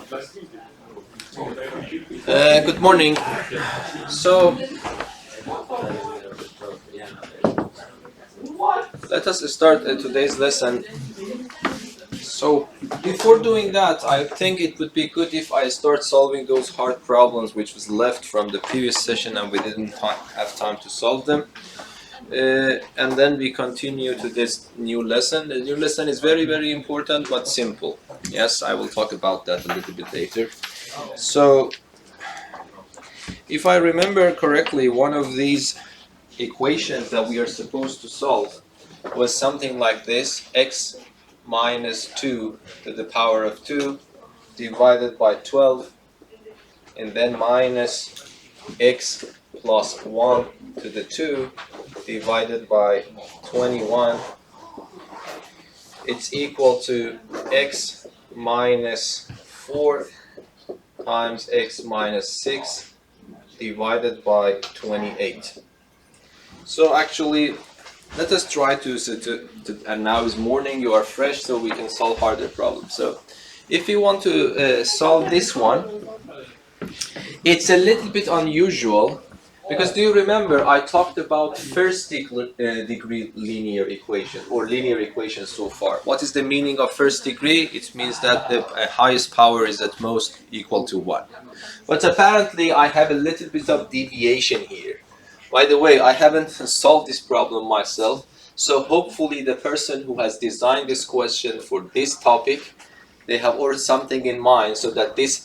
Good morning. So, let us start today's lesson. So, before doing that, I think it would be good if I start solving those hard problems which was left from the previous session and we didn't have time to solve them. And then we continue to this new lesson. The new lesson is very, very important but simple. Yes, I will talk about that a little bit later. So, if I remember correctly, one of these equations that we are supposed to solve was something like this: x minus 2 to the power of 2 divided by 12, and then minus x plus 1 to the 2 divided by 21. It's equal to x minus 4 times x minus 6 divided by 28. So actually, let us try to and now is morning, you are fresh, so we can solve harder problems. So if you want to solve this one, it's a little bit unusual, because do you remember I talked about first degree linear equation or linear equations so far. What is the meaning of first degree? It means that the highest power is at most equal to 1. But apparently I have a little bit of deviation here. By the way, I haven't solved this problem myself, so hopefully the person who has designed this question for this topic, they have already something in mind so that this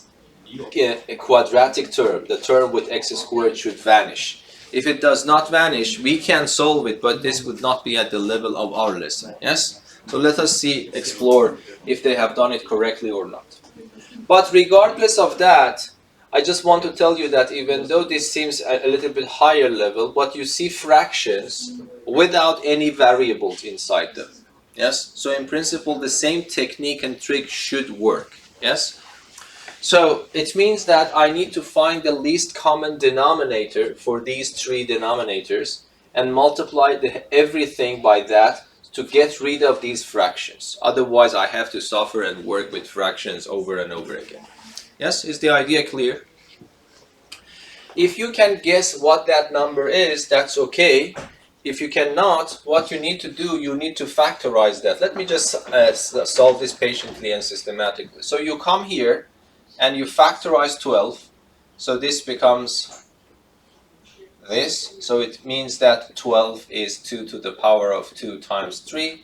a quadratic term, the term with x squared, should vanish. If it does not vanish, we can solve it, but this would not be at the level of our lesson. Yes? So let us explore if they have done it correctly or not. But regardless of that, I just want to tell you that even though this seems a little bit higher level, but you see fractions without any variables inside them. Yes? So in principle, the same technique and trick should work. Yes? So it means that I need to find the least common denominator for these three denominators and multiply everything by that to get rid of these fractions. Otherwise, I have to suffer and work with fractions over and over again. Yes, is the idea clear? If you can guess what that number is, that's okay. If you cannot, what you need to do, you need to factorize that. Let me just solve this patiently and systematically. So you come here and you factorize 12. So this becomes this. So it means that 12 is 2 to the power of 2 times 3.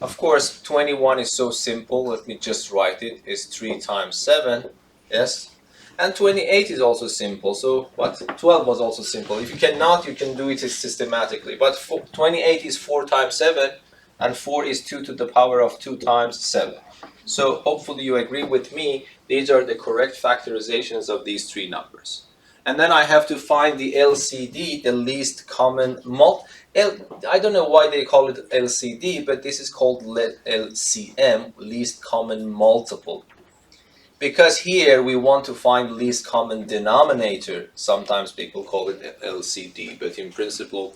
Of course, 21 is so simple. Let me just write it. It's 3 times 7. Yes. And 28 is also simple. So what? 12 was also simple. If you cannot, you can do it systematically. But 28 is 4 times 7. And 4 is 2 to the power of 2 times 7. So hopefully you agree with me. These are the correct factorizations of these three numbers. And then I have to find the LCD, the least common I don't know why they call it LCD, but this is called LCM, least common multiple. Because here we want to find least common denominator. Sometimes people call it LCD, but in principle,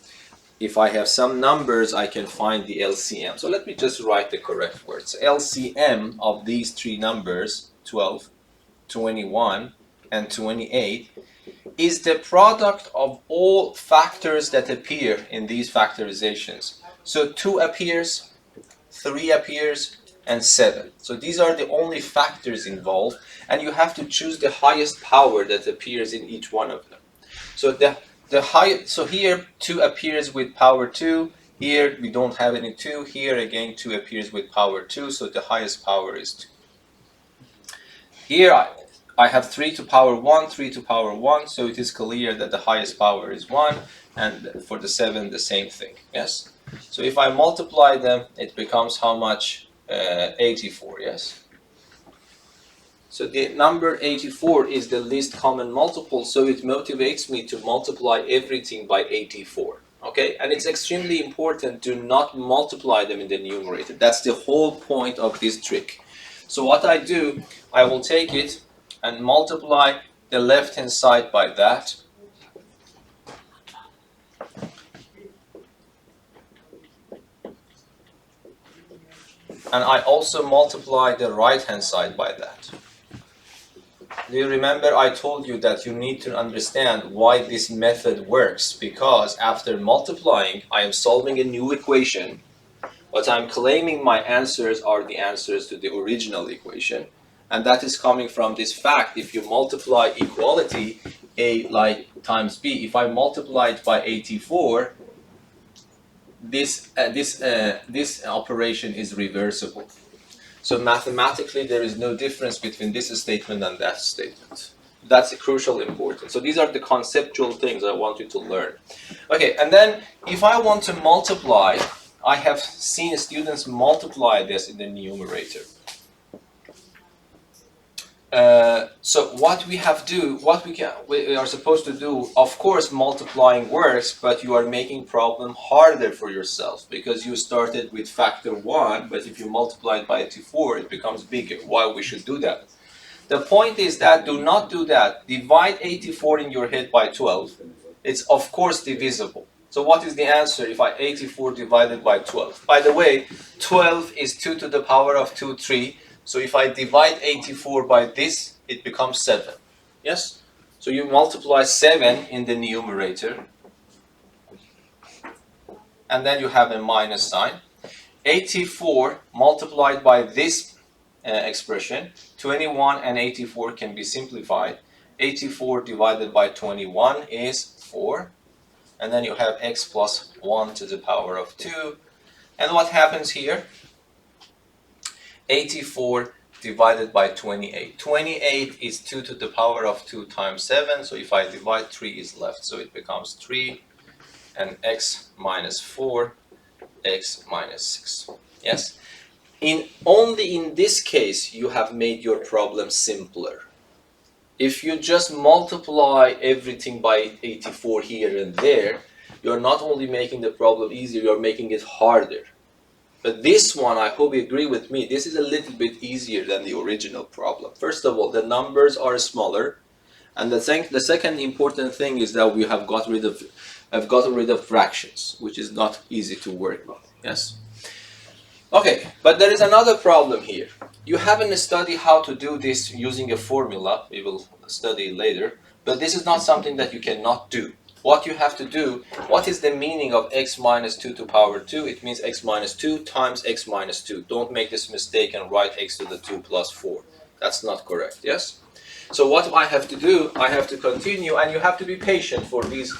if I have some numbers, I can find the LCM. So let me just write the correct words. LCM of these three numbers, 12, 21, and 28, is the product of all factors that appear in these factorizations. So 2 appears, 3 appears, and 7. So these are the only factors involved, and you have to choose the highest power that appears in each one of them. So so here 2 appears with power 2, here we don't have any 2, here again 2 appears with power 2, so the highest power is 2. Here I have 3 to power 1, 3 to power 1, so it is clear that the highest power is 1, and for the 7 the same thing, yes? So if I multiply them, it becomes how much? 84, yes? So the number 84 is the least common multiple, so it motivates me to multiply everything by 84. Okay, and it's extremely important to not multiply them in the numerator. That's the whole point of this trick. So what I do, I will take it and multiply the left hand side by that. And I also multiply the right hand side by that. Do you remember I told you that you need to understand why this method works? Because after multiplying, I am solving a new equation, but I'm claiming my answers are the answers to the original equation. And that is coming from this fact: if you multiply equality, A like times B, if I multiply it by 84, this operation is reversible. So mathematically, there is no difference between this statement and that statement. That's a crucial importance. So these are the conceptual things I want you to learn. Okay, and then if I want to multiply, I have seen students multiply this in the numerator. So what we are supposed to do, of course, multiplying works, but you are making problem harder for yourself because you started with factor 1, but if you multiply it by 84, it becomes bigger. Why we should do that? The point is that do not do that. Divide 84 in your head by 12. It's of course divisible. So what is the answer if I 84 divided by 12? By the way, 12 is 2 to the power of 2, 3. So if I divide 84 by this, it becomes 7. Yes? So you multiply 7 in the numerator. And then you have a minus sign. 84 multiplied by this expression, 21 and 84 can be simplified. 84 divided by 21 is 4. And then you have x plus 1 to the power of 2. And what happens here? 84 divided by 28. 28 is 2 to the power of 2 times 7. So if I divide, 3 is left. So it becomes 3 and x minus 4, x minus 6. Yes? Only in this case you have made your problem simpler. If you just multiply everything by 84 here and there, you're not only making the problem easier, you're making it harder. But this one, I hope you agree with me, this is a little bit easier than the original problem. First of all, the numbers are smaller. And the second important thing is that we have gotten rid of fractions, which is not easy to work with. Yes? Okay, but there is another problem here. You haven't studied how to do this using a formula. We will study later. But this is not something that you cannot do. What you have to do, what is the meaning of x minus 2 to power 2? It means x minus 2 times x minus 2. Don't make this mistake and write x to the 2 plus 4. That's not correct, yes? So what I have to do, I have to continue, and you have to be patient for these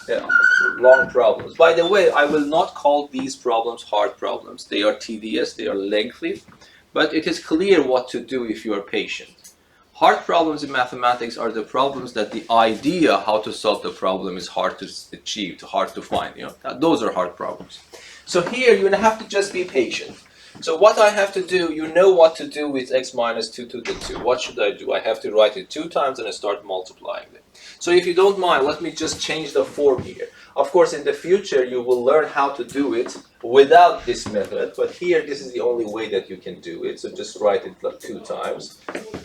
long problems. By the way, I will not call these problems hard problems. They are tedious, they are lengthy, but it is clear what to do if you are patient. Hard problems in mathematics are the problems that the idea how to solve the problem is hard to achieve, hard to find. You know, those are hard problems. So here you have to just be patient. So what I have to do, you know what to do with x minus 2 to the 2. What should I do? I have to write it 2 times and I start multiplying them. So if you don't mind, let me just change the form here. Of course, in the future, you will learn how to do it without this method. But here, this is the only way that you can do it. So just write it like 2 times.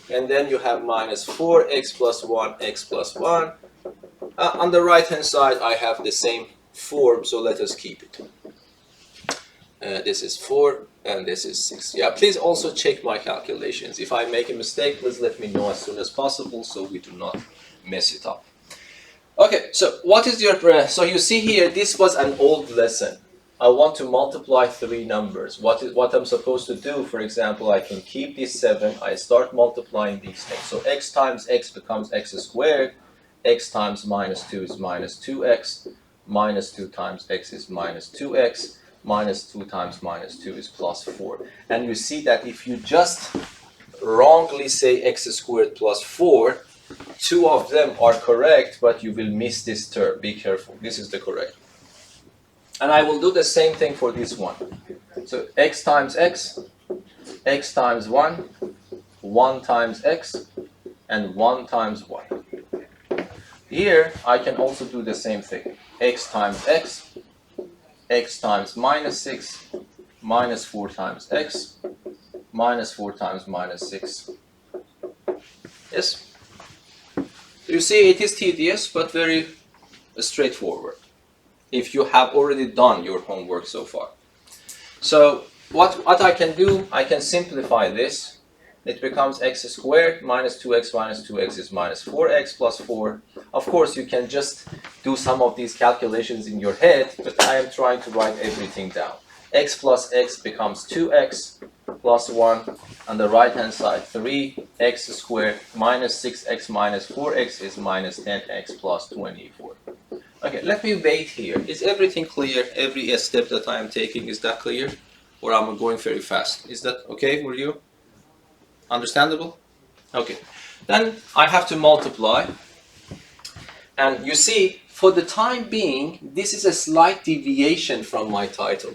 And then you have minus 4x plus 1, x plus 1. On the right-hand side, I have the same form, so let us keep it. This is 4 and this is 6. Yeah, please also check my calculations. If I make a mistake, please let me know as soon as possible so we do not mess it up. Okay, so what is your... So you see here, this was an old lesson. I want to multiply 3 numbers. What I'm supposed to do, for example, I can keep this 7. I start multiplying these things. So x times x becomes x squared. X times minus 2 is minus 2x. Minus 2 times x is minus 2x. Minus 2 times minus 2 is plus 4. And you see that if you just wrongly say x squared plus 4, 2 of them are correct, but you will miss this term. Be careful. This is the correct. And I will do the same thing for this one. So x times x times 1, 1 times x, and 1 times 1. Here, I can also do the same thing. X times x times minus 6, minus 4 times x, minus 4 times minus 6. Yes? You see, it is tedious, but very straightforward if you have already done your homework so far. So what I can do, I can simplify this. it becomes x squared minus 2x is minus 4x plus 4. Of course, you can just do some of these calculations in your head, but I am trying to write everything down. X plus x becomes 2x plus 1. On the right hand side, 3x squared minus 6x minus 4x is minus 10x plus 24. Okay, let me wait here. Is everything clear? Every step that I am taking, is that clear? Or I'm going very fast? Is that okay for you? Understandable? Okay. Then I have to multiply. And you see, for the time being, this is a slight deviation from my title.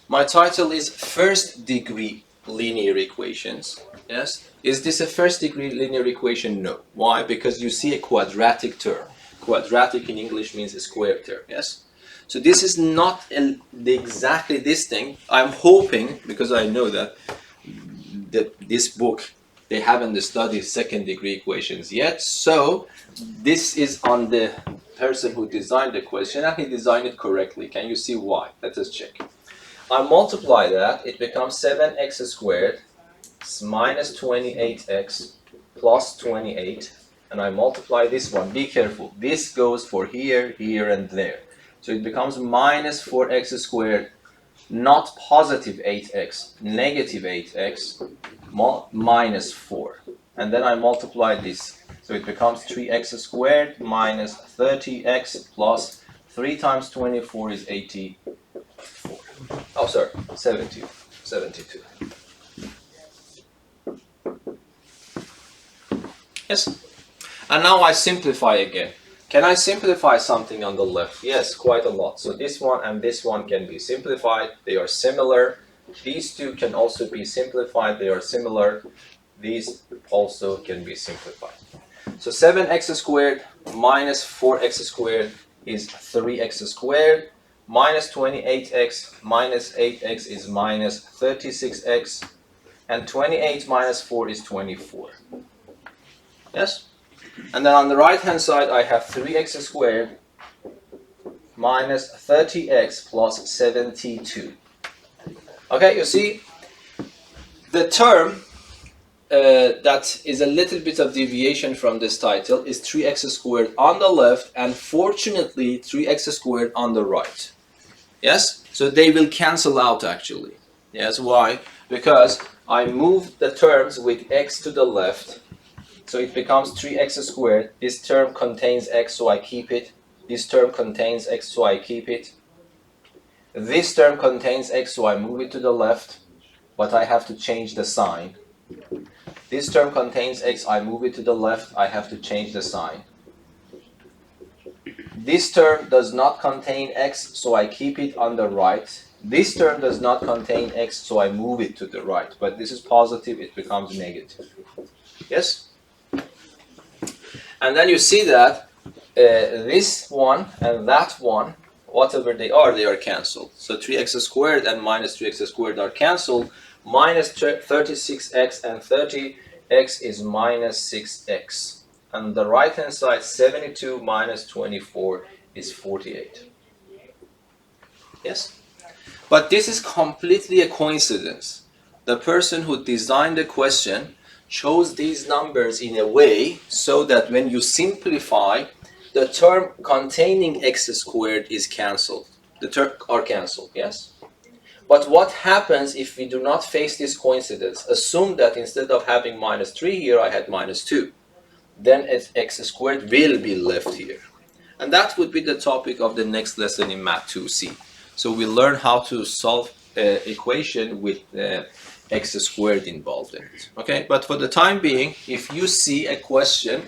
My title is First Degree Linear Equations. Yes? Is this a first degree linear equation? No. Why? Because you see a quadratic term. Quadratic in English means a square term. Yes? So this is not exactly this thing. I'm hoping, because I know that this book, they haven't studied second degree equations yet. So this is on the person who designed the question, and he designed it correctly. Can you see why? Let us check. I multiply that, it becomes 7x squared minus 28x plus 28, and I multiply this one. Be careful. This goes for here, here, and there. So it becomes minus 4x squared, not positive 8x, negative 8x, minus 4. And then I multiply this. So it becomes 3x squared minus 30x plus 3 times 24 is 84. Oh, sorry, 72. Yes? And now I simplify again. Can I simplify something on the left? Yes, quite a lot. So this one and this one can be simplified. They are similar. These two can also be simplified. They are similar. These also can be simplified. So 7x squared minus 4x squared is 3x squared. Minus 28x minus 8x is minus 36x. And 28 minus 4 is 24. Yes? And then on the right hand side I have 3x squared minus 30x plus 72. Okay, you see, the term that is a little bit of deviation from this title is 3x squared on the left, and fortunately 3x squared on the right. Yes? So they will cancel out actually. Yes, why? Because I moved the terms with x to the left. So it becomes 3x squared. This term contains x, so I keep it. This term contains x, so I keep it. This term contains x, so I move it to the left, but I have to change the sign. This term contains x, I move it to the left, I have to change the sign. This term does not contain x, so I keep it on the right. This term does not contain x, so I move it to the right. But this is positive, it becomes negative. Yes? And then you see that this one and that one, whatever they are cancelled. So 3x squared and minus 3x squared are cancelled. Minus 36x and 30x is minus 6x. And the right hand side, 72 minus 24 is 48. Yes? But this is completely a coincidence. The person who designed the question chose these numbers in a way so that when you simplify, the term containing x squared is cancelled. The terms are cancelled, yes? But what happens if we do not face this coincidence? Assume that instead of having minus 3 here, I had minus 2. Then x squared will be left here. And that would be the topic of the next lesson in Math 2C. So we learn how to solve an equation with x squared involved in it. Okay, but for the time being, if you see a question,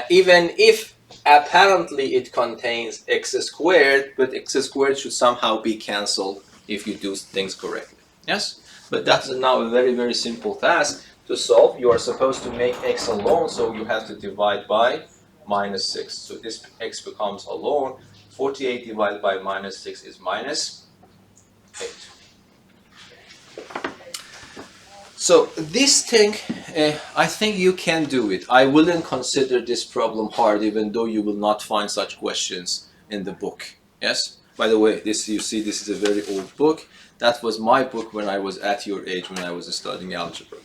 even if apparently it contains x squared, but x squared should somehow be cancelled if you do things correctly. Yes? But that's now a very, very simple task to solve. You are supposed to make x alone, so you have to divide by minus 6. So this x becomes alone. 48 divided by minus 6 is minus 8. So this thing, I think you can do it. I wouldn't consider this problem hard, even though you will not find such questions in the book. Yes? By the way, this, you see, this is a very old book. That was my book when I was at your age, when I was studying algebra.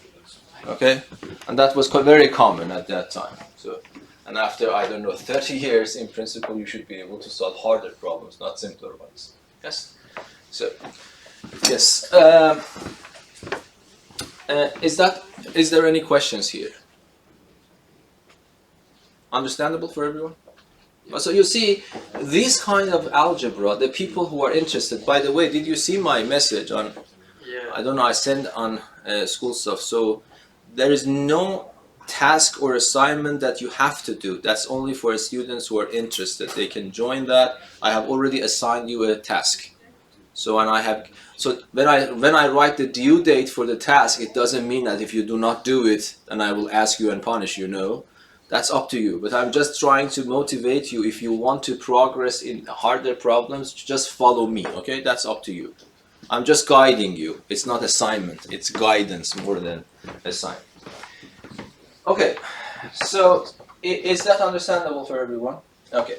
Okay, and that was very common at that time. So, and after, I don't know, 30 years, in principle, you should be able to solve harder problems, not simpler ones. Yes. So, yes. Is there any questions here? Understandable for everyone? So you see, this kind of algebra, the people who are interested, by the way, did you see my message on, I don't know, I send on school stuff, so there is no task or assignment that you have to do. That's only for students who are interested. They can join that. I have already assigned you a task. So when I write the due date for the task, it doesn't mean that if you do not do it, then I will ask you and punish you. No, that's up to you. But I'm just trying to motivate you. If you want to progress in harder problems, just follow me. Okay, that's up to you. I'm just guiding you. It's not assignment. It's guidance more than assignment. Okay, so is that understandable for everyone? Okay.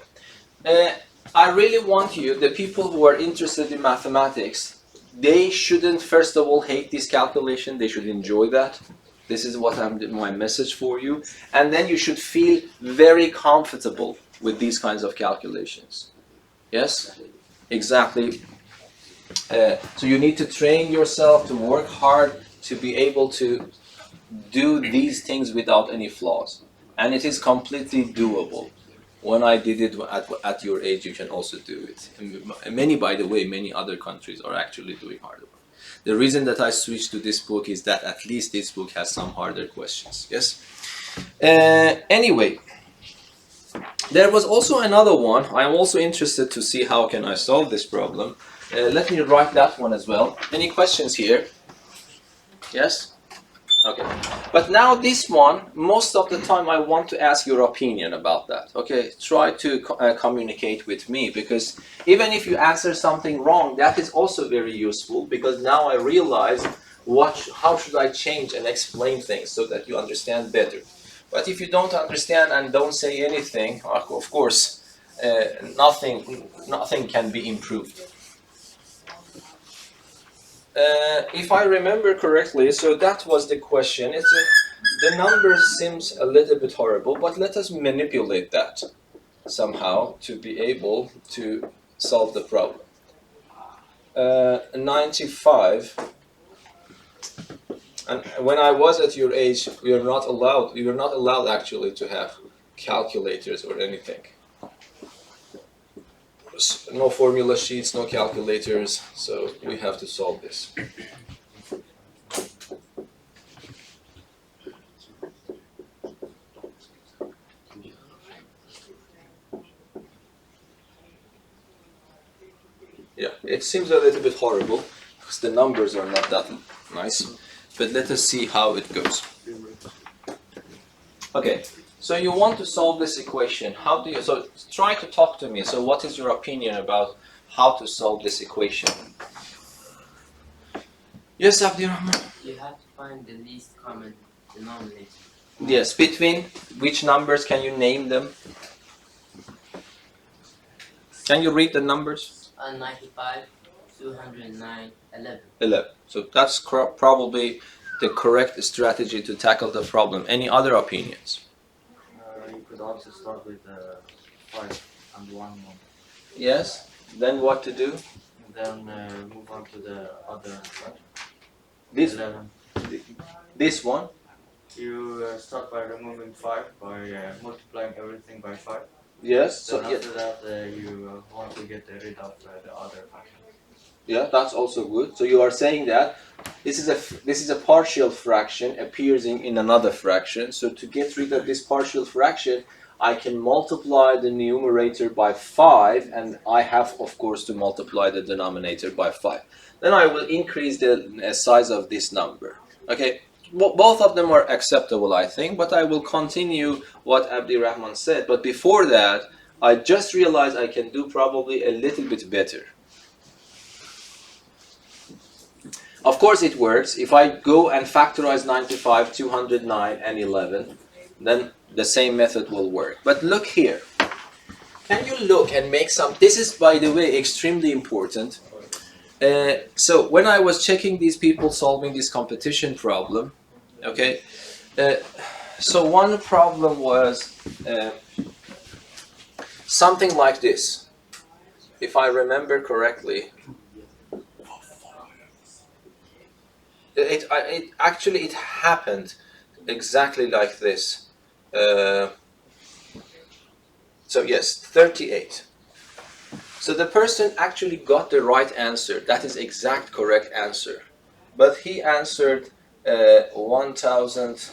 I really want you, the people who are interested in mathematics, they shouldn't first of all hate this calculation. They should enjoy that. This is what my message for you. And then you should feel very comfortable with these kinds of calculations. Yes? Exactly. So you need to train yourself to work hard to be able to do these things without any flaws. And it is completely doable. When I did it at your age, you can also do it. And by the way, many other countries are actually doing harder work. The reason that I switched to this book is that at least this book has some harder questions. Yes? Anyway, there was also another one. I'm also interested to see how can I solve this problem. Let me write that one as well. Any questions here? Yes? Okay, but now this one, most of the time I want to ask your opinion about that. Okay, try to communicate with me, because even if you answer something wrong, that is also very useful, because now I realize how should I change and explain things so that you understand better. But if you don't understand and don't say anything, of course, nothing can be improved. If I remember correctly, so that was the question. The number seems a little bit horrible, but let us manipulate that somehow to be able to solve the problem. 95. And when I was at your age, we were not allowed actually to have calculators or anything. No formula sheets, no calculators, so we have to solve this. Yeah, it seems a little bit horrible because the numbers are not that nice, but let us see how it goes. Okay. So you want to solve this equation. So try to talk to me. So what is your opinion about how to solve this equation? Yes, Abdirahman? You have to find the least common denominator. Yes, between which numbers, can you name them? Can you read the numbers? 95, 209, 11. 11. So that's probably the correct strategy to tackle the problem. Any other opinions? You could also start with 5 and 1 1. Yes. Then what to do? And then move on to the other side. This 11. This one? You start by removing 5 by multiplying everything by 5. Yes. Then after that you want to get rid of the other fraction. Yeah, that's also good. So you are saying that this is a partial fraction appearing in another fraction. So to get rid of this partial fraction, I can multiply the numerator by 5, and I have, of course, to multiply the denominator by 5. Then I will increase the size of this number. Okay, both of them are acceptable, I think, but I will continue what Abdirahman said. But before that, I just realized I can do probably a little bit better. Of course it works. If I go and factorize 95, 209, and 11, then the same method will work. But look here. Can you look and make some... This is, by the way, extremely important. So when I was checking these people solving this competition problem, Okay, so one problem was something like this. If I remember correctly, it actually it happened exactly like this. So yes, 38. So the person actually got the right answer. That is exact correct answer. But he answered 1000,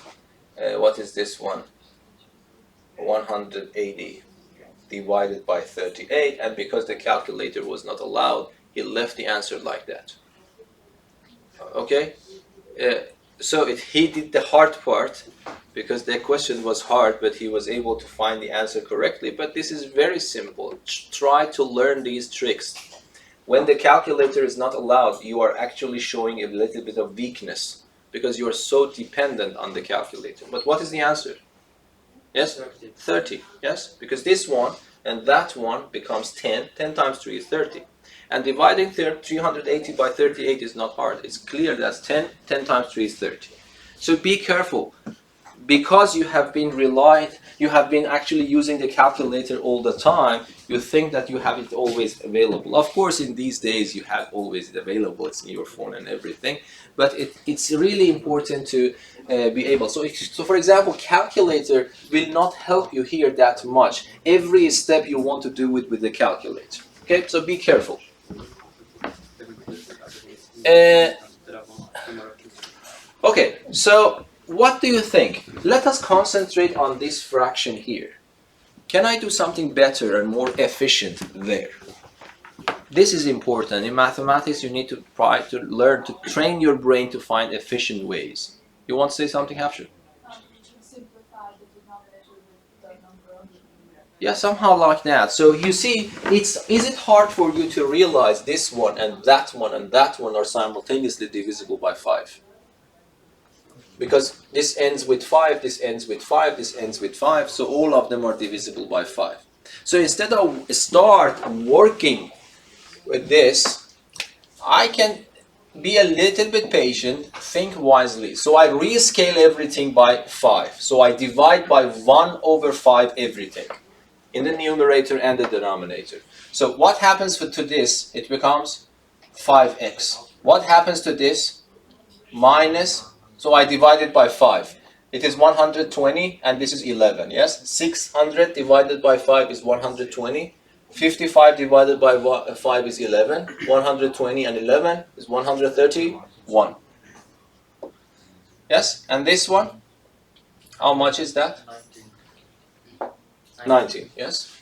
what is this one? 180 divided by 38. And because the calculator was not allowed, he left the answer like that. Okay? So he did the hard part because the question was hard, but he was able to find the answer correctly. But this is very simple. Try to learn these tricks. When the calculator is not allowed, you are actually showing a little bit of weakness because you are so dependent on the calculator. But what is the answer? Yes? 30. Yes? Because this one and that one becomes 10. 10 times 3 is 30. And dividing 380 by 38 is not hard. It's clear that's 10. 10 times 3 is 30. So be careful. Because you have been actually using the calculator all the time, you think that you have it always available. Of course, in these days, you have always available. It's in your phone and everything. But it's really important to be able. So for example, calculator will not help you here that much. Every step you want to do it with the calculator. Okay, so be careful. Okay, so what do you think? Let us concentrate on this fraction here. Can I do something better and more efficient there? This is important. In mathematics, you need to try to learn to train your brain to find efficient ways. You want to say something, Hafshir? Yeah, somehow like that. So you see, is it hard for you to realize this one and that one and that one are simultaneously divisible by 5? Because this ends with 5, this ends with 5, this ends with 5, so all of them are divisible by 5. So instead of start working with this, I can be a little bit patient, think wisely. So I rescale everything by 5. So I divide by 1 over 5 everything in the numerator and the denominator. So what happens to this? It becomes 5x. What happens to this? Minus, so I divide it by 5. It is 120 and this is 11, yes? 600 divided by 5 is 120. 55 divided by 5 is 11. 120 and 11 is 131. Yes? And this one? How much is that? 19, yes?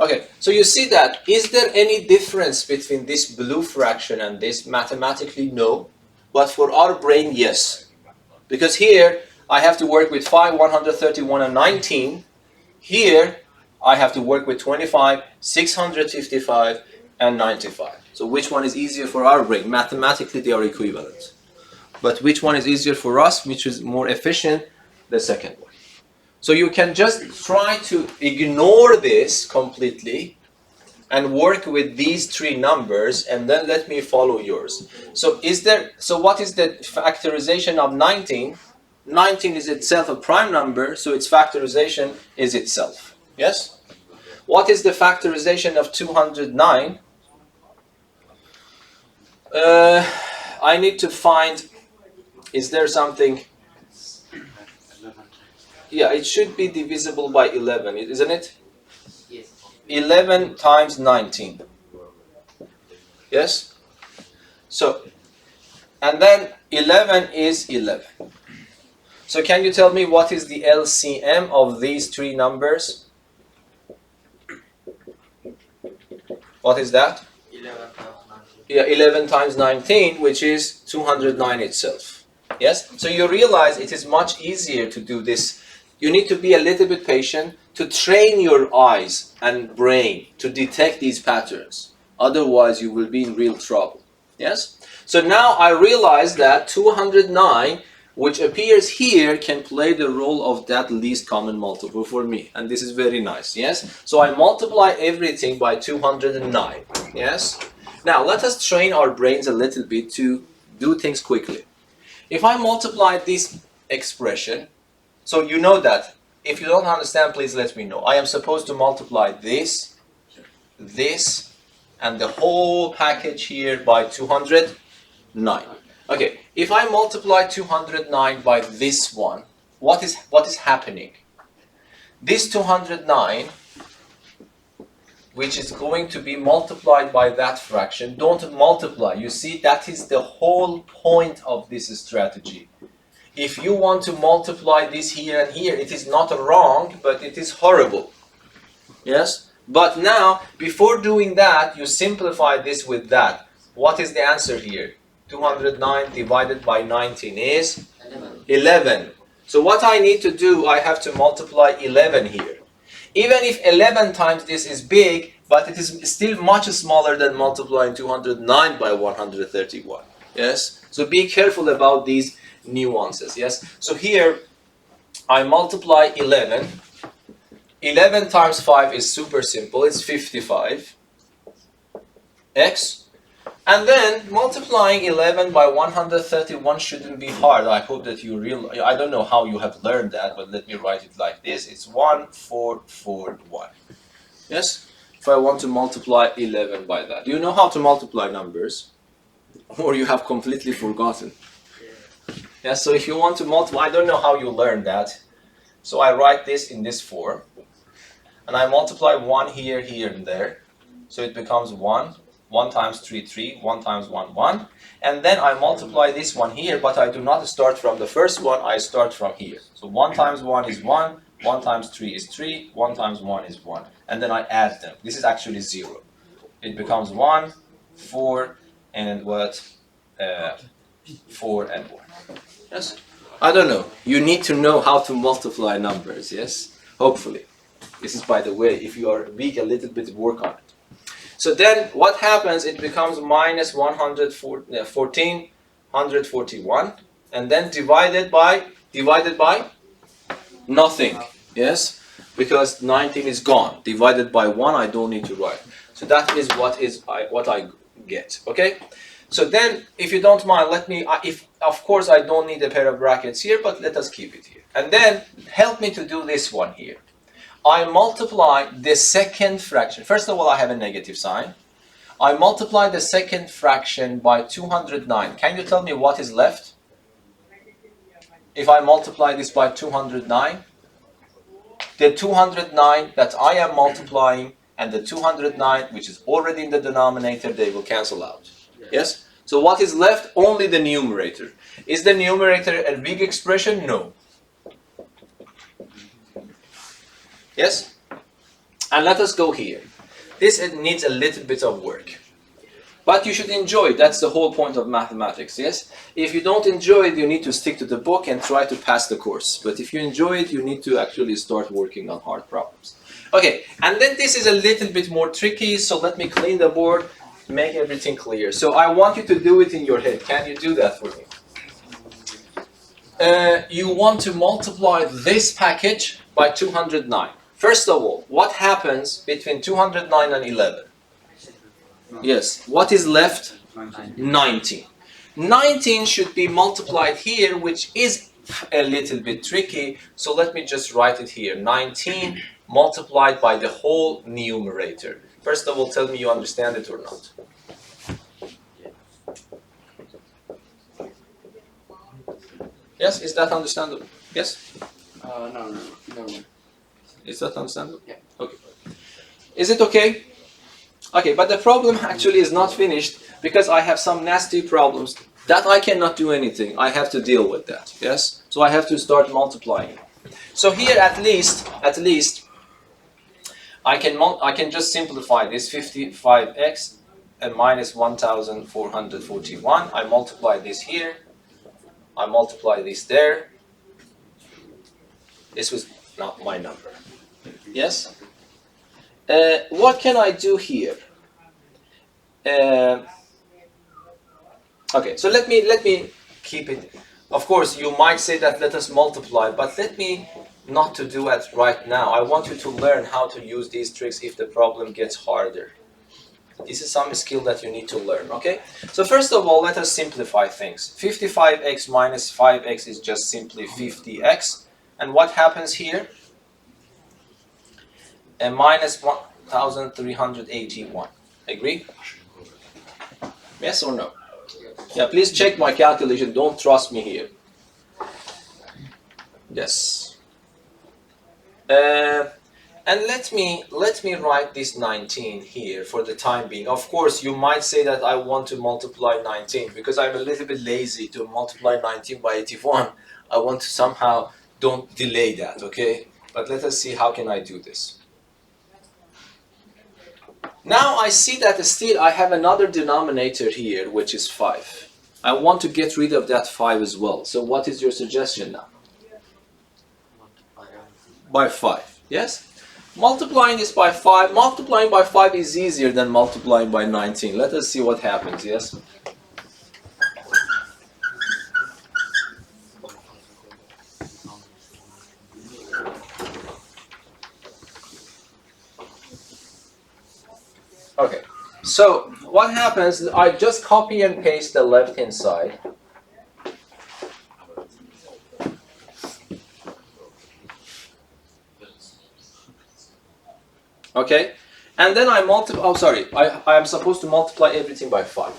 Okay, so you see that. Is there any difference between this blue fraction and this? Mathematically, no. But for our brain, yes. Because here, I have to work with 5, 131, and 19. Here, I have to work with 25, 655, and 95. So which one is easier for our brain? Mathematically, they are equivalent. But which one is easier for us? Which is more efficient? The second one. So you can just try to ignore this completely and work with these 3 numbers, and then let me follow yours. So what is the factorization of 19? 19 is itself a prime number, so its factorization is itself. Yes? What is the factorization of 209? I need to find, is there something? Yeah, it should be divisible by 11, isn't it? Yes. 11 times 19. Yes? So, and then 11 is 11. So can you tell me what is the LCM of these 3 numbers? What is that? 11 times 19. Yeah, 11 times 19, which is 209 itself. Yes? So you realize it is much easier to do this. You need to be a little bit patient to train your eyes and brain to detect these patterns. Otherwise, you will be in real trouble. Yes? So now I realize that 209, which appears here, can play the role of that least common multiple for me. And this is very nice. Yes? So I multiply everything by 209. Yes? Now, let us train our brains a little bit to do things quickly. If I multiply this expression, so you know that. If you don't understand, please let me know. I am supposed to multiply this, this, and the whole package here by 209. Okay, if I multiply 209 by this one, what is happening? This 209, which is going to be multiplied by that fraction, don't multiply. You see, that is the whole point of this strategy. If you want to multiply this here and here, it is not wrong, but it is horrible. Yes? But now, before doing that, you simplify this with that. What is the answer here? 209 divided by 19 is 11. So what I need to do, I have to multiply 11 here. Even if 11 times this is big, but it is still much smaller than multiplying 209 by 131. Yes? So be careful about these nuances. Yes? So here, I multiply 11. 11 times 5 is super simple. It's 55. X. And then multiplying 11 by 131 shouldn't be hard. I hope that you realize. I don't know how you have learned that, but let me write it like this. It's 1441. Yes? If I want to multiply 11 by that. Do you know how to multiply numbers? Or you have completely forgotten? Yeah, so if you want to multiply, I don't know how you learned that. So I write this in this form. And I multiply 1 here, here, and there. So it becomes 1. 1 times 3, 3, 1 times 1, 1. And then I multiply this one here, but I do not start from the first one, I start from here. So 1 times 1 is 1, 1 times 3 is 3, 1 times 1 is 1. And then I add them. This is actually 0. It becomes 1, 4, and what? 4 and 1. Yes? I don't know. You need to know how to multiply numbers, yes? Hopefully. This is, by the way, if you are weak a little bit, work on it. So then what happens, it becomes minus 141, and then divided by nothing, yes? Because 19 is gone. Divided by 1, I don't need to write. So that is what I get, okay? So then, if you don't mind, let me, of course I don't need a pair of brackets here, but let us keep it here. And then, help me to do this one here. I multiply the second fraction. First of all, I have a negative sign. I multiply the second fraction by 209. Can you tell me what is left? If I multiply this by 209, the 209 that I am multiplying and the 209 which is already in the denominator, they will cancel out. Yes? So what is left? Only the numerator. Is the numerator a big expression? No. Yes? And let us go here. This needs a little bit of work. But you should enjoy it. That's the whole point of mathematics, yes? If you don't enjoy it, you need to stick to the book and try to pass the course. But if you enjoy it, you need to actually start working on hard problems. Okay, and then this is a little bit more tricky, so let me clean the board, make everything clear. So I want you to do it in your head. Can you do that for me? You want to multiply this package by 209. First of all, what happens between 209 and 11? Yes, what is left? 19. 19 should be multiplied here, which is a little bit tricky. So let me just write it here. 19 multiplied by the whole numerator. First of all, tell me you understand it or not. Yes, is that understandable? Yes? No. Is that understandable? Yeah. Okay. Is it okay? Okay, but the problem actually is not finished because I have some nasty problems that I cannot do anything. I have to deal with that. Yes? So I have to start multiplying. So here at least I can just simplify this 55x and minus 1441. I multiply this here. I multiply this there. This was not my number. Yes? What can I do here? Okay, so let me keep it. Of course, you might say that let us multiply, but let me not to do it right now. I want you to learn how to use these tricks if the problem gets harder. This is some skill that you need to learn, okay? So first of all, let us simplify things. 55x minus 5x is just simply 50x. And what happens here? Minus 1,381. Agree? Yes or no? Yeah, please check my calculation. Don't trust me here. Yes. And let me write this 19 here for the time being. Of course, you might say that I want to multiply 19 because I'm a little bit lazy to multiply 19 by 81. I want to somehow don't delay that, okay? But let us see how can I do this. Now I see that still I have another denominator here, which is 5. I want to get rid of that 5 as well. So what is your suggestion now? By 5, yes? Multiplying this by 5, multiplying by 5 is easier than multiplying by 19. Let us see what happens, yes? Okay, so what happens, I just copy and paste the left-hand side. Okay, and then I multiply, I am supposed to multiply everything by 5.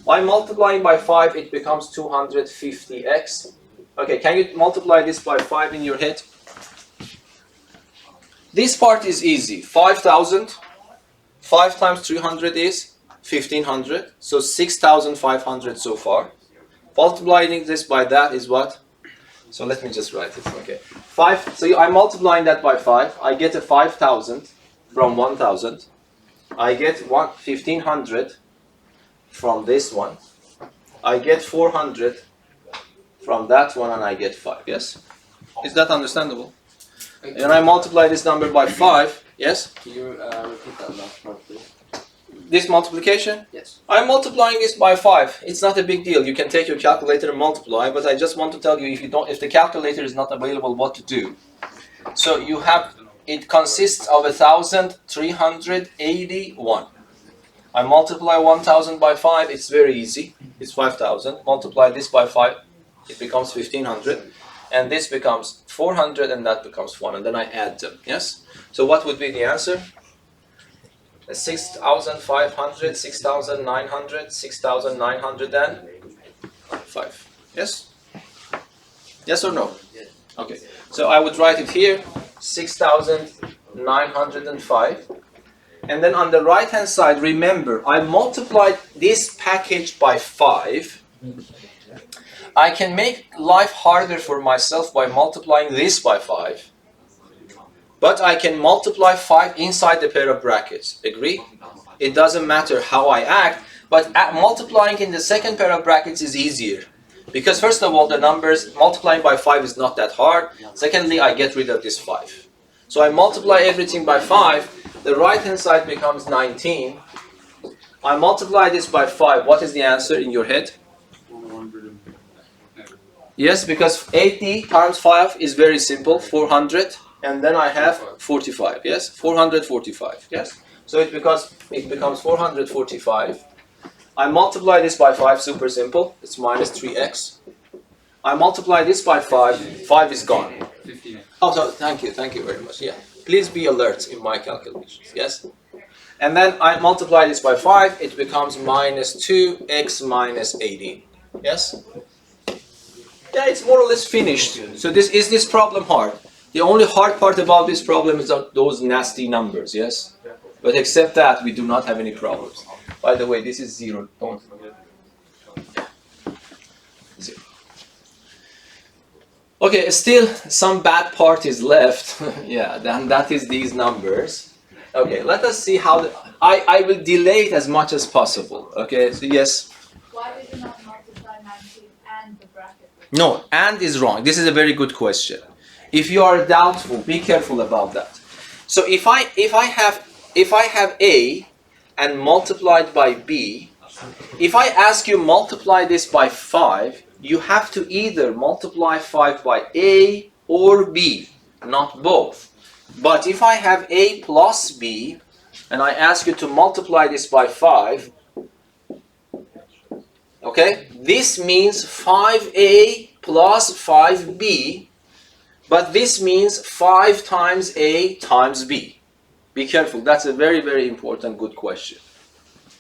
By multiplying by 5, it becomes 250x. Okay, can you multiply this by 5 in your head? This part is easy. 5,000, 5 times 300 is 1,500, so 6,500 so far. Multiplying this by that is what? So let me just write it, okay. 5, so I'm multiplying that by 5, I get a 5,000. From 1,000, I get 1,500 from this one. I get 400 from that one, and I get 5. Yes, is that understandable? And I multiply this number by 5. Yes. Can you repeat that last part, please? This multiplication. Yes. I'm multiplying this by 5. It's not a big deal. You can take your calculator and multiply. But I just want to tell you, if the calculator is not available, what to do. So you have. It consists of 1,381. I multiply 1,000 by 5, it's very easy. It's 5,000. Multiply this by 5, it becomes 1,500. And this becomes 400, and that becomes 1. And then I add them, yes? So what would be the answer? 6,500, 6,900, 6,905. Yes? Yes or no? Yes. Okay. So I would write it here. 6,905, and then on the right hand side, remember I multiplied this package by 5. I can make life harder for myself by multiplying this by 5, but I can multiply 5 inside the pair of brackets. Agree? It doesn't matter how I act, but multiplying in the second pair of brackets is easier. Because first of all, the numbers, multiplying by 5 is not that hard. Secondly, I get rid of this 5. So I multiply everything by 5. The right hand side becomes 19. I multiply this by 5. What is the answer in your head? Yes, because 80 times 5 is very simple, 400. And then I have 45, yes? 445, yes? So it becomes 445. I multiply this by 5, super simple. It's minus 3x. I multiply this by 5. 5 is gone. 15. Oh, so thank you very much. Yeah, please be alert in my calculations. Yes. And then I multiply this by 5. It becomes minus 2x minus 18. Yes. Yeah, it's more or less finished. So is this problem hard? The only hard part about this problem is those nasty numbers. Yes. But except that, we do not have any problems. By the way, this is 0. Don't forget. 0. Okay, still some bad part is left. Yeah, then that is these numbers. Okay, let us see how I will delay it as much as possible. Okay, so yes. Why did you not multiply 19 and the bracket? No, and is wrong. This is a very good question. If you are doubtful, be careful about that. So if I have A and multiplied by B, if I ask you multiply this by 5, you have to either multiply 5 by A or B, not both. But if I have A plus B, and I ask you to multiply this by 5, okay, this means 5a plus 5b, but this means 5 times a times b. Be careful, that's a very, very important, good question.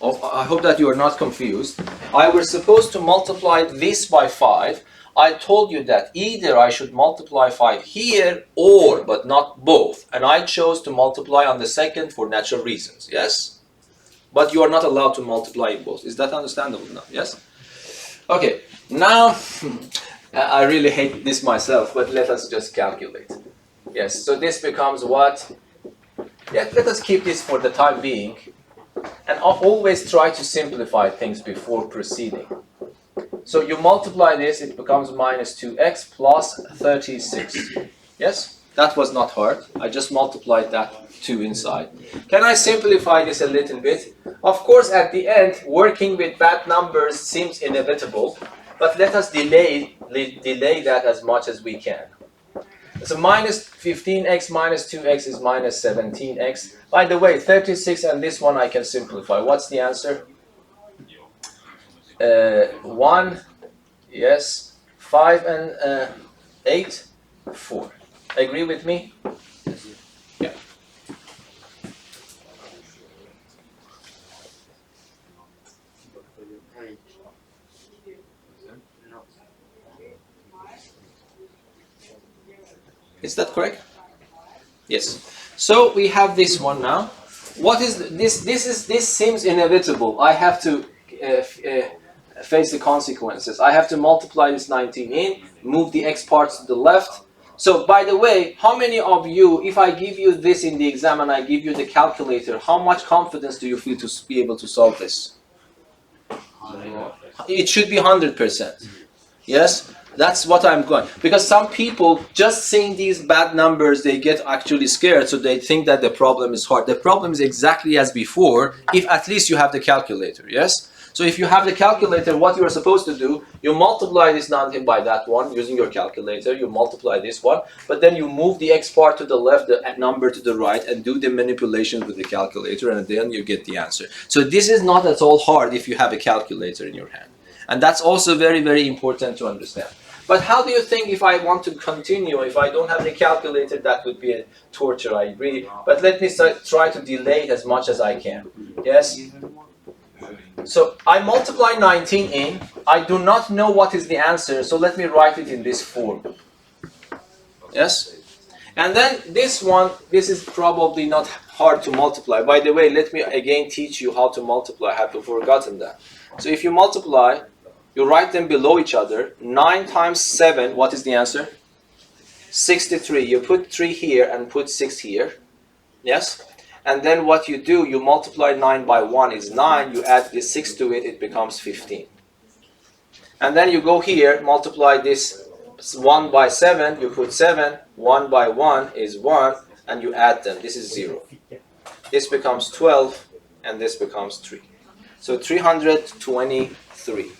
I hope that you are not confused. I was supposed to multiply this by 5. I told you that either I should multiply 5 here or, but not both. And I chose to multiply on the second for natural reasons, yes? But you are not allowed to multiply in both. Is that understandable now, yes? Okay, now, I really hate this myself, but let us just calculate. Yes, so this becomes what? Yeah, let us keep this for the time being. And always try to simplify things before proceeding. So you multiply this, it becomes minus 2x plus 36. Yes? That was not hard. I just multiplied that 2 inside. Can I simplify this a little bit? Of course, at the end, working with bad numbers seems inevitable, but let us delay that as much as we can. So minus 15x minus 2x is minus 17x. By the way, 36 and this one I can simplify. What's the answer? 1, yes. 5 and 8, 4. Agree with me? Yeah. Is that correct? Yes. So we have this one now. What is this? This seems inevitable. I have to face the consequences. I have to multiply this 19 in, move the x parts to the left. So by the way, how many of you, if I give you this in the exam and I give you the calculator, how much confidence do you feel to be able to solve this? It should be 100%. Yes? That's what I'm going. Because some people, just seeing these bad numbers, they get actually scared, so they think that the problem is hard. The problem is exactly as before, if at least you have the calculator, yes? So if you have the calculator, what you are supposed to do, you multiply this 19 by that one, using your calculator, you multiply this one, but then you move the x part to the left, the number to the right, and do the manipulations with the calculator, and then you get the answer. So this is not at all hard if you have a calculator in your hand. And that's also very, very important to understand. But how do you think if I want to continue, if I don't have the calculator, that would be a torture, I agree. But let me try to delay it as much as I can. Yes? So I multiply 19 in. I do not know what is the answer, so let me write it in this form. Yes? And then this one, this is probably not hard to multiply. By the way, let me again teach you how to multiply. I have forgotten that. So if you multiply, you write them below each other. 9 times 7, what is the answer? 63. You put 3 here and put 6 here. Yes? And then what you do, you multiply 9 by 1 is 9. You add this 6 to it, it becomes 15. And then you go here, multiply this 1 by 7, you put 7. 1 by 1 is 1, and you add them. This is 0. This becomes 12, and this becomes 3. So 323.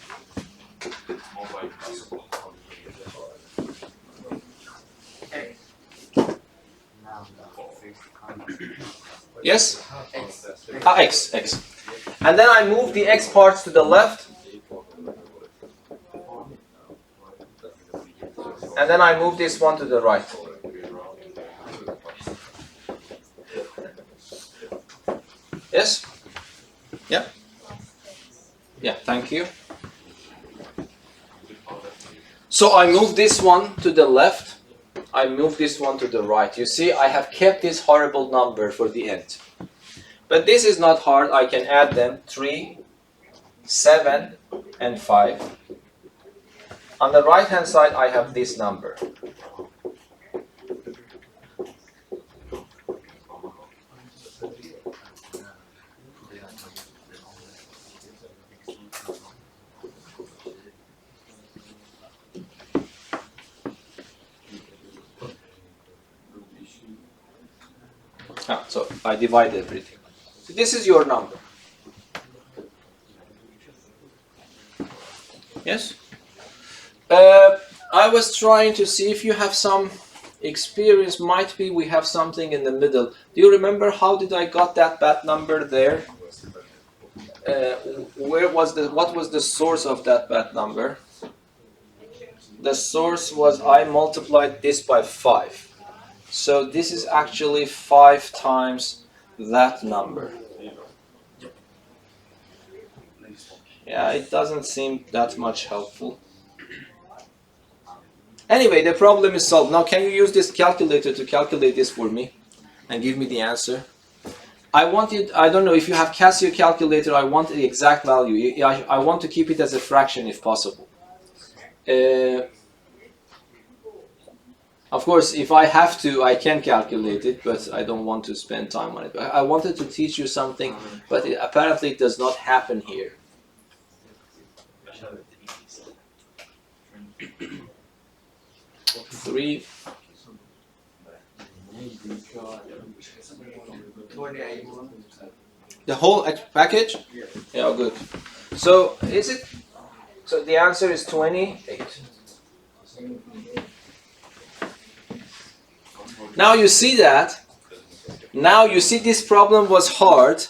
Yes? X. And then I move the x parts to the left. And then I move this one to the right. Yes? Yeah? Yeah, thank you. So I move this one to the left. I move this one to the right. You see, I have kept this horrible number for the end. But this is not hard. I can add them. 3, 7, and 5. On the right hand side, I have this number. So I divide everything. So this is your number. Yes? I was trying to see if you have some Experience might be we have something in the middle. Do you remember how did I got that bad number there? What was the source of that bad number? The source was I multiplied this by 5. So this is actually 5 times that number. Yeah, it doesn't seem that much helpful. Anyway, the problem is solved. Now, can you use this calculator to calculate this for me and give me the answer? I don't know if you have Casio calculator, I want the exact value. I want to keep it as a fraction if possible. Of course, if I have to, I can calculate it, but I don't want to spend time on it. I wanted to teach you something, but apparently it does not happen here. 3. 28. The whole package? Yeah, good. So is it? So the answer is 28. Now you see that. Now you see this problem was hard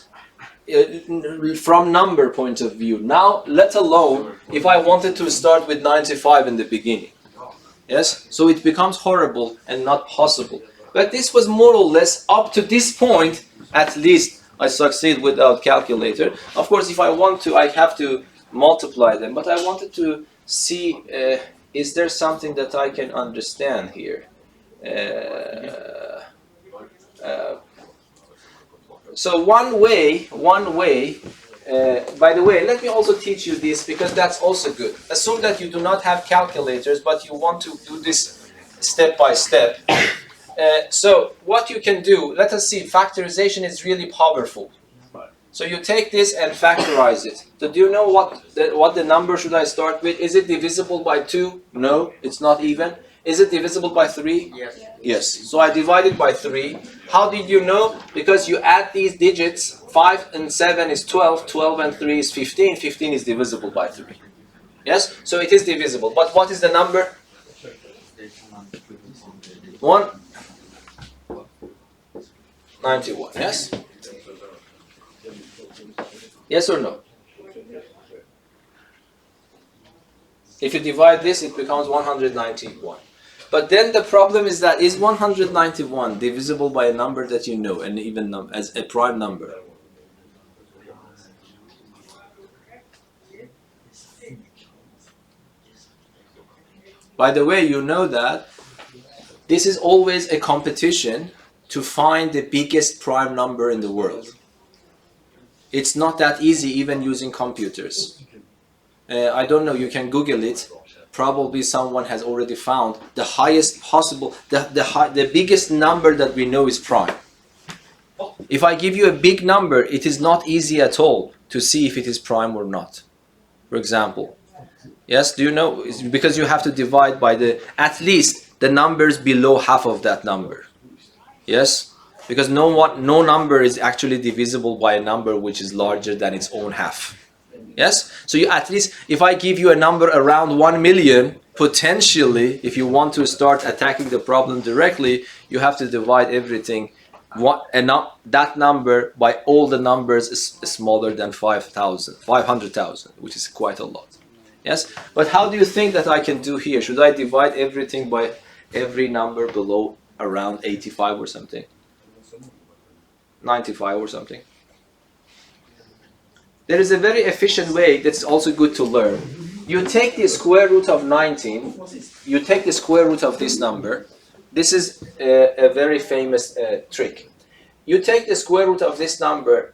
from number point of view. Now, let alone if I wanted to start with 95 in the beginning. Yes? So it becomes horrible and not possible. But this was more or less up to this point, at least I succeed without calculator. Of course, if I want to, I have to multiply them. But I wanted to see, is there something that I can understand here? So one way, by the way, let me also teach you this because that's also good. Assume that you do not have calculators, but you want to do this step by step. So what you can do, let us see, factorization is really powerful. So you take this and factorize it. So do you know what the number should I start with? Is it divisible by 2? No, it's not even. Is it divisible by 3? Yes. Yes. So I divided by 3. How did you know? Because you add these digits. 5 and 7 is 12. 12 and 3 is 15. 15 is divisible by 3. Yes? So it is divisible. But what is the number? 191. Yes? Yes or no? If you divide this, it becomes 191. But then the problem is that is 191 divisible by a number that you know, an even number, as a prime number? By the way, you know that this is always a competition to find the biggest prime number in the world. It's not that easy even using computers. I don't know, you can Google it. Probably someone has already found the highest possible, the biggest number that we know is prime. If I give you a big number, it is not easy at all to see if it is prime or not. For example, yes, do you know? It's because you have to divide by at least the numbers below half of that number. Yes, because no number is actually divisible by a number which is larger than its own half. Yes, so you at least, if I give you a number around 1 million, potentially, if you want to start attacking the problem directly, you have to divide everything, that number by all the numbers is smaller than 500,000, which is quite a lot. Yes, but how do you think that I can do here? Should I divide everything by every number below around 85 or something? 95 or something? There is a very efficient way that's also good to learn. You take the square root of 19, you take the square root of this number. This is a very famous trick. You take the square root of this number,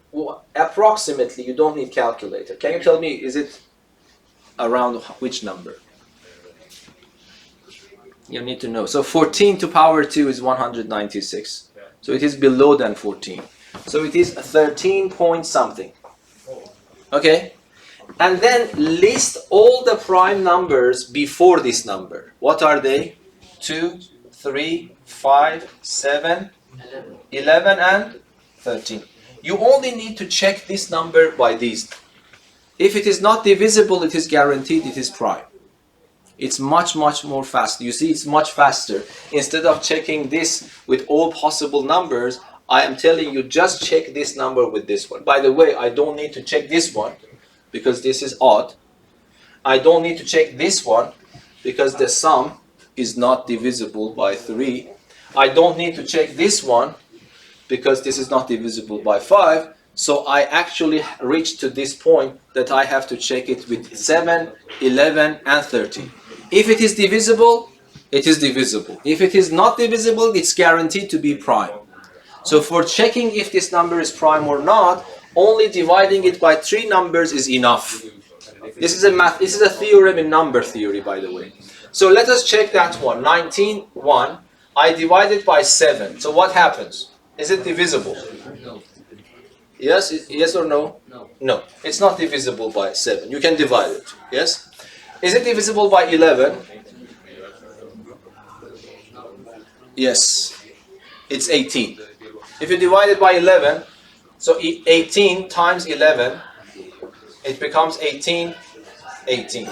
approximately, you don't need calculator. Can you tell me, is it around which number? You need to know. So 14 to power 2 is 196. So it is below than 14. So it is 13 point something. Okay, and then list all the prime numbers before this number. What are they? 2, 3, 5, 7, 11, and 13. You only need to check this number by these. If it is not divisible, it is guaranteed it is prime. It's much more fast. You see, it's much faster. Instead of checking this with all possible numbers, I am telling you just check this number with this one. By the way, I don't need to check this one because this is odd. I don't need to check this one because the sum is not divisible by 3. I don't need to check this one because this is not divisible by 5. So I actually reached to this point that I have to check it with 7, 11, and 13. If it is divisible, it is divisible. If it is not divisible, it's guaranteed to be prime. So for checking if this number is prime or not, only dividing it by 3 numbers is enough. This is a theorem in number theory, by the way. So let us check that one. 19, 1. I divide it by 7. So what happens? Is it divisible? No. Yes? Yes or no? No. No. It's not divisible by 7. You can divide it. Yes? Is it divisible by 11? Yes. It's 18. If you divide it by 11, so 18 times 11, it becomes 18, 18.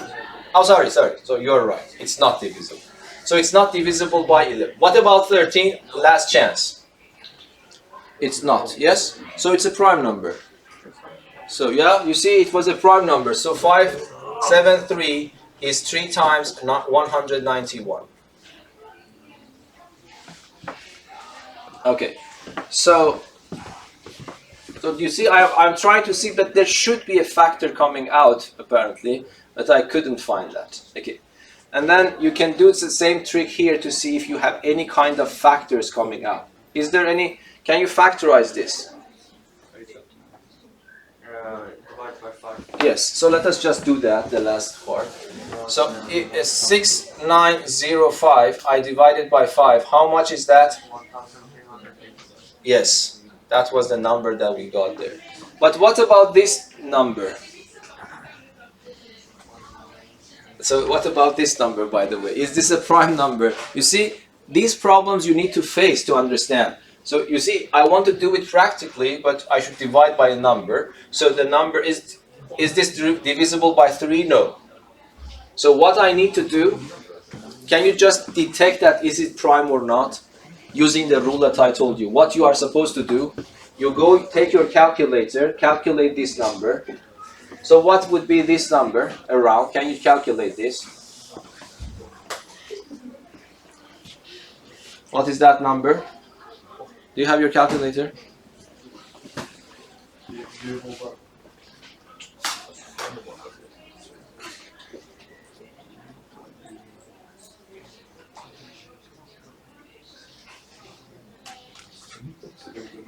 Oh, sorry. So you're right. It's not divisible. So it's not divisible by 11. What about 13? Last chance. It's not. Yes? So it's a prime number. So yeah, you see it was a prime number. So 573 is 3 times 191. Okay. So you see, I'm trying to see that there should be a factor coming out, apparently, but I couldn't find that. Okay. And then you can do the same trick here to see if you have any kind of factors coming out. Is there any, can you factorize this? Divide by 5. Yes, so let us just do that, the last part. So 6905, I divided by 5. How much is that? 1380. Yes, that was the number that we got there. But what about this number? So what about this number, by the way? Is this a prime number? You see, these problems you need to face to understand. So you see, I want to do it practically, but I should divide by a number. So the number is this divisible by 3? No. So what I need to do, can you just detect that is it prime or not? Using the rule that I told you. What you are supposed to do, you go take your calculator, calculate this number. So what would be this number around? Can you calculate this? What is that number? Do you have your calculator?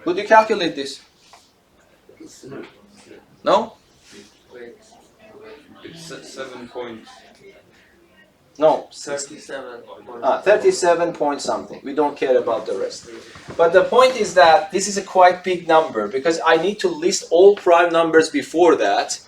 Could you calculate this? No? It's 7 point. No. 37. 37 point something. We don't care about the rest. But the point is that this is a quite big number because I need to list all prime numbers before that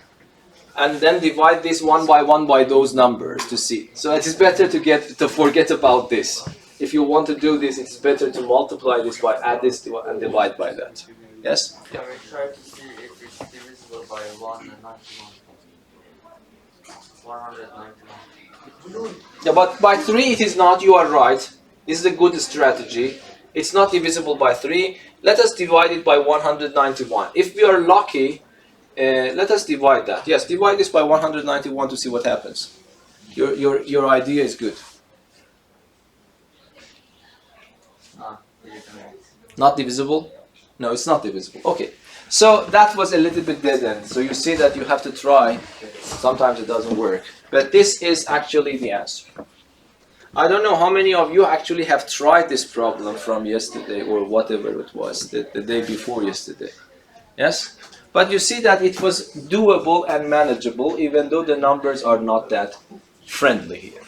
and then divide this one by those numbers to see. So it is better to forget about this. If you want to do this, it's better to multiply this by, add this to, and divide by that. Yes? Yeah. We try to see if it's divisible by 191. 191. Yeah, but by 3 it is not, you are right. This is a good strategy. It's not divisible by 3. Let us divide it by 191. If we are lucky, let us divide that. Yes, divide this by 191 to see what happens. Your idea is good. Not divisible? No, it's not divisible. Okay. So that was a little bit dead end. So you see that you have to try. Sometimes it doesn't work. But this is actually the answer. I don't know how many of you actually have tried this problem from yesterday or whatever it was, the day before yesterday. Yes? But you see that it was doable and manageable even though the numbers are not that friendly here.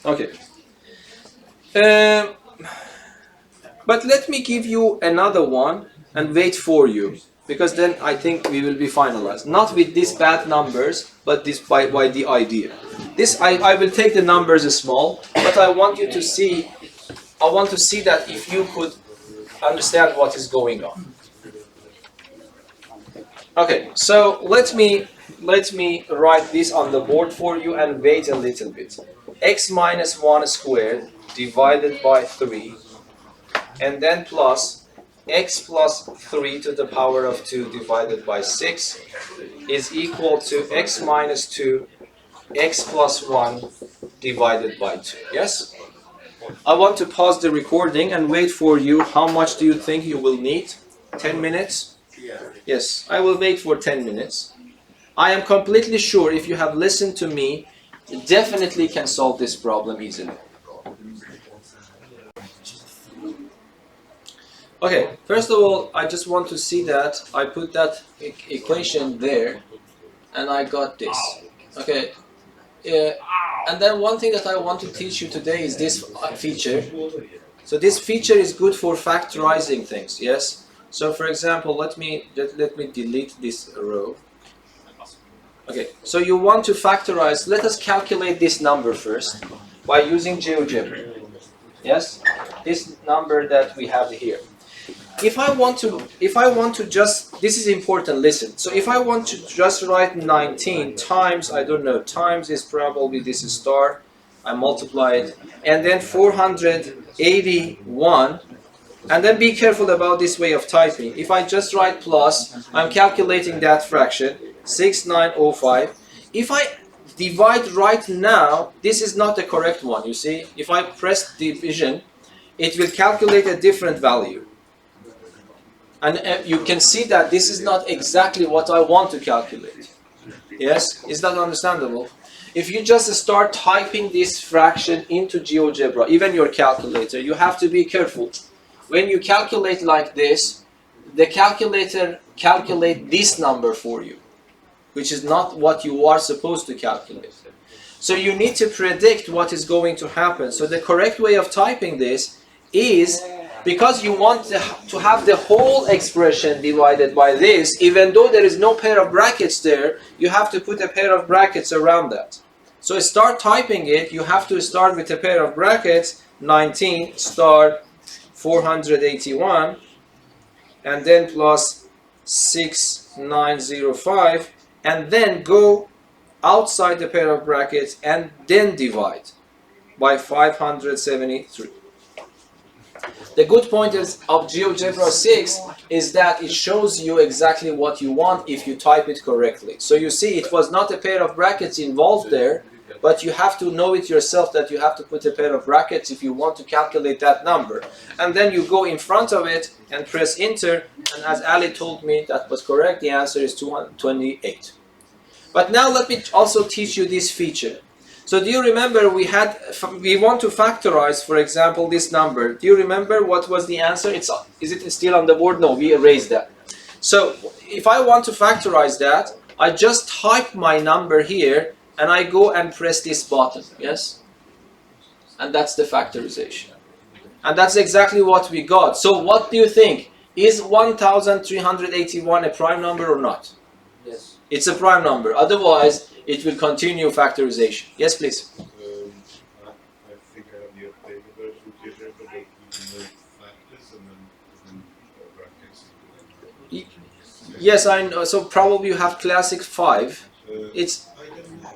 Okay. But let me give you another one and wait for you, because then I think we will be finalized. Not with these bad numbers, but this by the idea. This I will take the numbers as small, but I want you to see. I want to see that if you could understand what is going on. Okay, so let me let me write this on the board for you and wait a little bit. X minus 1 squared divided by 3, and then plus x plus 3 to the power of 2 divided by 6 is equal to x minus 2, x plus 1 divided by 2. Yes? I want to pause the recording and wait for you. How much do you think you will need? 10 minutes? Yes, I will wait for 10 minutes. I am completely sure if you have listened to me, you definitely can solve this problem easily. Okay, first of all, I just want to see that I put that equation there and I got this. Okay, and then one thing that I want to teach you today is this feature. So this feature is good for factorizing things, yes? So for example, let me delete this row. Okay, so you want to factorize. Let us calculate this number first by using GeoGebra. Yes, this number that we have here. If I want to just, this is important, listen. So if I want to just write 19 times, I don't know, times is probably this star, I multiply it, and then 481, and then be careful about this way of typing. If I just write plus, I'm calculating that fraction, 6905. If I divide right now, this is not the correct one, you see. If I press division, it will calculate a different value. And you can see that this is not exactly what I want to calculate. Yes? Is that understandable? If you just start typing this fraction into GeoGebra, even your calculator, you have to be careful. When you calculate like this, the calculator calculates this number for you, which is not what you are supposed to calculate. So you need to predict what is going to happen. So the correct way of typing this is, because you want to have the whole expression divided by this, even though there is no pair of brackets there, you have to put a pair of brackets around that. So start typing it, you have to start with a pair of brackets, 19 star 481, and then plus 6905, and then go outside the pair of brackets and then divide by 573. The good point is of GeoGebra 6 is that it shows you exactly what you want if you type it correctly. So you see, it was not a pair of brackets involved there, but you have to know it yourself that you have to put a pair of brackets if you want to calculate that number. And then you go in front of it and press enter, and as Ali told me that was correct, the answer is 228. But now let me also teach you this feature. So do you remember we want to factorize, for example, this number. Do you remember what was the answer? Is it still on the board? No, we erased that. So if I want to factorize that, I just type my number here and I go and press this button, yes? And that's the factorization. And that's exactly what we got. So what do you think? Is 1381 a prime number or not? Yes. It's a prime number. Otherwise, it will continue factorization. Yes, please. I think I have the updated version of GeoGebra, but you can make factors and then brackets. Yes, I know. So probably you have classic 5. It's. I don't know.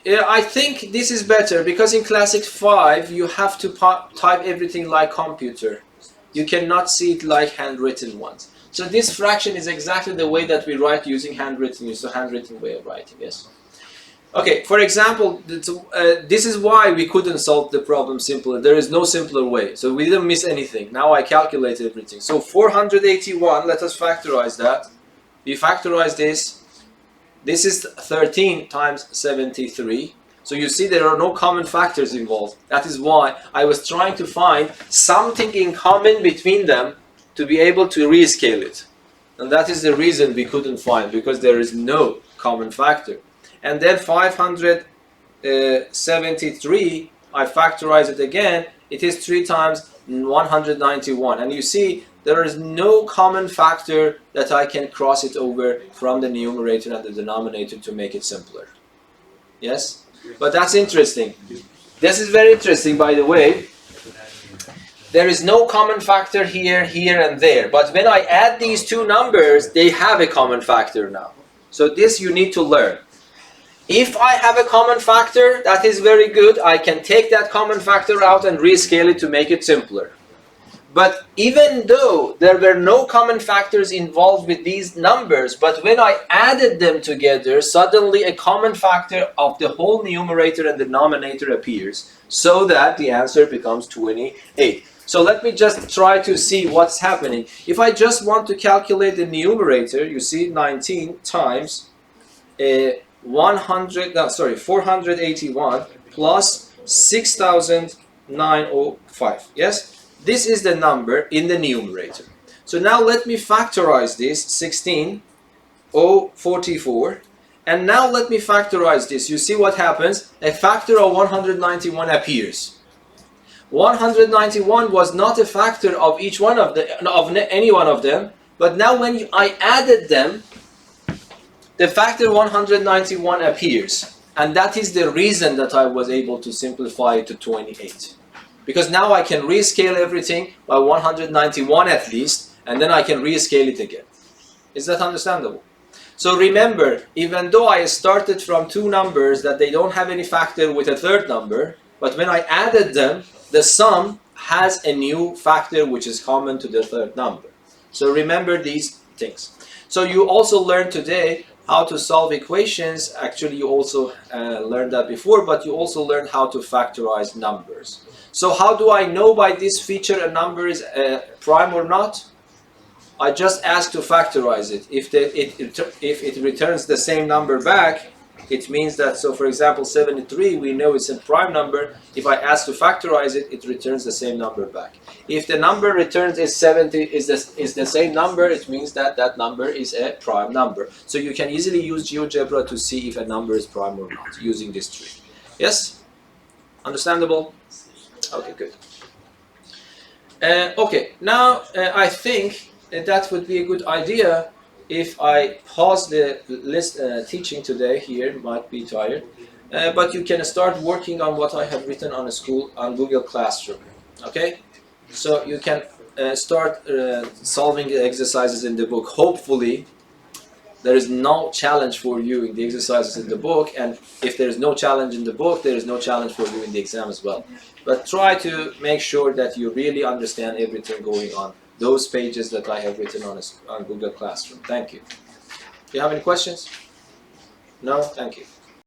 Yeah, I think this is better because in classic 5 you have to type everything like computer. You cannot see it like handwritten ones. So this fraction is exactly the way that we write using handwritten. It's a handwritten way of writing, yes. Okay, for example, this is why we couldn't solve the problem simpler. There is no simpler way. So we didn't miss anything. Now I calculated everything. So 481, let us factorize that. We factorize this. This is 13 times 73. So you see there are no common factors involved. That is why I was trying to find something in common between them to be able to rescale it. And that is the reason we couldn't find, because there is no common factor. And then 573, I factorize it again, it is 3 times 191. And you see, there is no common factor that I can cross it over from the numerator and the denominator to make it simpler. Yes? But that's interesting. This is very interesting, by the way. There is no common factor here, here, and there. But when I add these two numbers, they have a common factor now. So this you need to learn. If I have a common factor, that is very good. I can take that common factor out and rescale it to make it simpler. But even though there were no common factors involved with these numbers, but when I added them together, suddenly a common factor of the whole numerator and denominator appears, so that the answer becomes 28. So let me just try to see what's happening. If I just want to calculate the numerator, you see 19 times 481 plus 6,905. Yes? This is the number in the numerator. So now let me factorize this, 16,044. And now let me factorize this. You see what happens? A factor of 191 appears. 191 was not a factor of each one of any one of them, but now when I added them, the factor 191 appears, and that is the reason that I was able to simplify it to 28. Because now I can rescale everything by 191 at least, and then I can rescale it again. Is that understandable? So remember, even though I started from two numbers that they don't have any factor with a third number, but when I added them, the sum has a new factor which is common to the third number. So remember these things. So you also learned today how to solve equations. Actually, you also learned that before, but you also learned how to factorize numbers. So how do I know by this feature a number is prime or not? I just ask to factorize it. If it returns the same number back, it means that, so for example, 73, we know it's a prime number. If I ask to factorize it, it returns the same number back. If the number returns is 70, is the same number, it means that that number is a prime number. So you can easily use GeoGebra to see if a number is prime or not using this tree. Yes? Understandable? Okay, good. Okay, now I think that would be a good idea if I pause the teaching today here. Might be tired, but you can start working on what I have written on Google Classroom. Okay, so you can start solving the exercises in the book. Hopefully there is no challenge for you in the exercises in the book, and if there is no challenge in the book, there is no challenge for you in the exam as well. But try to make sure that you really understand everything going on those pages that I have written on Google Classroom. Thank you. Do you have any questions? No? Thank you.